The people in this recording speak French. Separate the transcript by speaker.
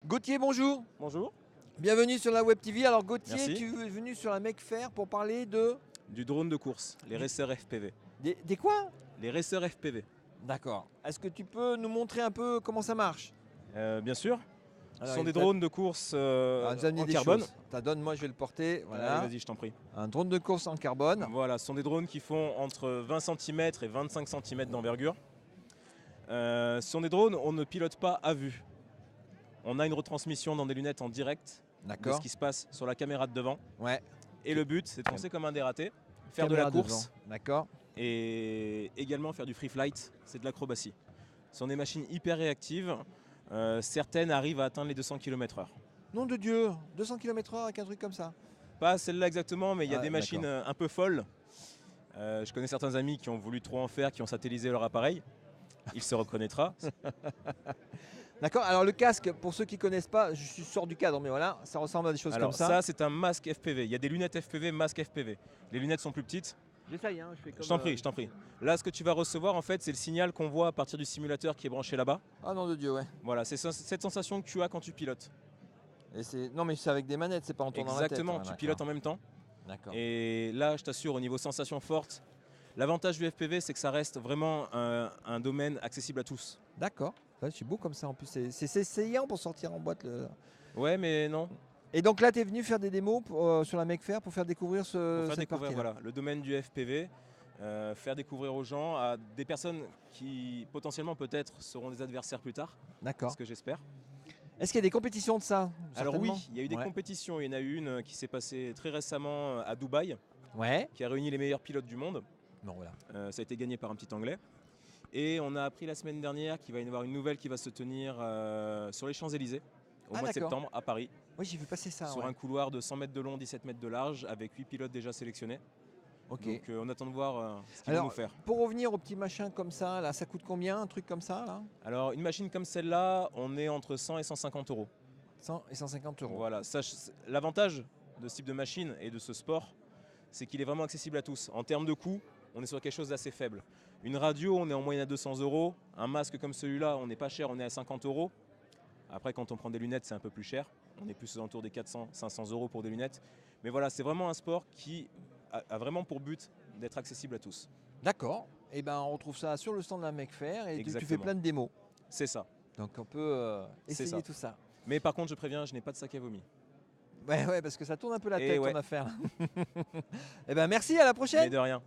Speaker 1: Gauthier, bonjour.
Speaker 2: Bonjour.
Speaker 1: Bienvenue sur la Web TV. Alors Gauthier,
Speaker 2: Merci.
Speaker 1: tu es venu sur la Mec-Faire pour parler de...
Speaker 2: Du drone de course, les racers FPV.
Speaker 1: Des quoi?
Speaker 2: Les racers FPV.
Speaker 1: D'accord. Est-ce que tu peux nous montrer un peu comment ça marche?
Speaker 2: Bien sûr. Ce
Speaker 1: Alors,
Speaker 2: sont
Speaker 1: il
Speaker 2: des
Speaker 1: t'a-
Speaker 2: drones de course
Speaker 1: Alors, nous a amené
Speaker 2: en
Speaker 1: des
Speaker 2: carbone.
Speaker 1: choses. Donne-moi, je vais le porter. Voilà.
Speaker 2: Allez, vas-y, je t'en prie.
Speaker 1: Un drone de course en carbone.
Speaker 2: Voilà, ce sont des drones qui font entre 20 cm et 25 cm d'envergure. Ce sont des drones, on ne pilote pas à vue. On a une retransmission dans des lunettes en direct de
Speaker 1: D'accord.
Speaker 2: ce qui se passe sur la caméra de devant.
Speaker 1: Ouais.
Speaker 2: Et le but, c'est de foncer comme un dératé, faire de
Speaker 1: Caméra
Speaker 2: la course
Speaker 1: devant. D'accord.
Speaker 2: et également faire du free flight, c'est de l'acrobatie. Ce sont des machines hyper réactives. Certaines arrivent à atteindre les 200 km/h.
Speaker 1: Nom de Dieu, 200 km/h avec un truc comme ça.
Speaker 2: Pas celle-là exactement, mais il y a
Speaker 1: Ah,
Speaker 2: des machines un peu folles. Je connais certains amis qui ont voulu trop en faire, qui ont satellisé leur appareil. Il se reconnaîtra.
Speaker 1: D'accord. Alors le casque, pour ceux qui ne connaissent pas, je sors du cadre, mais voilà, ça ressemble à des choses
Speaker 2: Alors
Speaker 1: comme ça.
Speaker 2: ça, c'est un masque FPV. Il y a des lunettes FPV, masque FPV. Les lunettes sont plus petites.
Speaker 1: J'essaye, je fais comme...
Speaker 2: Je t'en prie. Là, ce que tu vas recevoir, en fait, c'est le signal qu'on voit à partir du simulateur qui est branché là-bas.
Speaker 1: Ah nom de Dieu, ouais.
Speaker 2: Voilà, c'est cette sensation que tu as quand tu pilotes.
Speaker 1: Non mais c'est avec des manettes, c'est pas en tournant la tête.
Speaker 2: Exactement,
Speaker 1: hein,
Speaker 2: tu pilotes en même temps.
Speaker 1: D'accord.
Speaker 2: Et là, je t'assure, au niveau sensation forte, l'avantage du FPV, c'est que ça reste vraiment un domaine accessible à tous.
Speaker 1: D'accord. Ouais, c'est beau comme ça en plus. C'est essayant pour sortir en boîte.
Speaker 2: Ouais, mais non.
Speaker 1: Et donc là, tu es venu faire des démos sur la Mec-Faire pour faire découvrir
Speaker 2: Pour faire
Speaker 1: cette
Speaker 2: découvrir
Speaker 1: partie-là.
Speaker 2: le domaine du FPV, faire découvrir aux gens, à des personnes qui potentiellement peut-être seront des adversaires plus tard,
Speaker 1: D'accord.
Speaker 2: ce que j'espère.
Speaker 1: Est-ce qu'il y a des compétitions de ça?
Speaker 2: Alors oui,
Speaker 1: Certainement.
Speaker 2: il y a eu des
Speaker 1: Ouais.
Speaker 2: compétitions. Il y en a eu une qui s'est passée très récemment à Dubaï,
Speaker 1: Ouais.
Speaker 2: qui a réuni les meilleurs pilotes du monde.
Speaker 1: Bon, voilà.
Speaker 2: Ça a été gagné par un petit Anglais. Et on a appris la semaine dernière qu'il va y avoir une nouvelle qui va se tenir sur les Champs-Élysées au
Speaker 1: Ah,
Speaker 2: mois de
Speaker 1: d'accord.
Speaker 2: septembre à Paris,
Speaker 1: Oui, j'ai vu passer ça.
Speaker 2: sur
Speaker 1: ouais.
Speaker 2: un couloir de 100 mètres de long, 17 mètres de large, avec 8 pilotes déjà sélectionnés.
Speaker 1: Ok.
Speaker 2: Donc on attend de voir ce qu'ils vont
Speaker 1: Alors,
Speaker 2: nous faire.
Speaker 1: pour revenir au petit machin comme ça, là, ça coûte combien un truc comme ça là?
Speaker 2: Alors une machine comme celle-là, on est entre 100 et 150 euros.
Speaker 1: 100 et 150 euros.
Speaker 2: Voilà. L'avantage de ce type de machine et de ce sport, c'est qu'il est vraiment accessible à tous. En termes de coût, on est sur quelque chose d'assez faible. Une radio, on est en moyenne à 200 euros. Un masque comme celui-là, on n'est pas cher, on est à 50 euros. Après, quand on prend des lunettes, c'est un peu plus cher. On est plus aux alentours des 400, 500 euros pour des lunettes. Mais voilà, c'est vraiment un sport qui a vraiment pour but d'être accessible à tous.
Speaker 1: D'accord. Et ben on retrouve ça sur le stand de la Mec-Faire et tu fais
Speaker 2: Exactement.
Speaker 1: plein de démos.
Speaker 2: C'est ça.
Speaker 1: Donc on peut
Speaker 2: C'est
Speaker 1: essayer
Speaker 2: ça.
Speaker 1: tout ça.
Speaker 2: Mais par contre, je préviens, je n'ai pas de sac à vomi.
Speaker 1: Ouais, parce que ça tourne un peu la
Speaker 2: Et
Speaker 1: tête
Speaker 2: ouais.
Speaker 1: ton affaire. Et ben merci, à la prochaine.
Speaker 2: Mais de rien.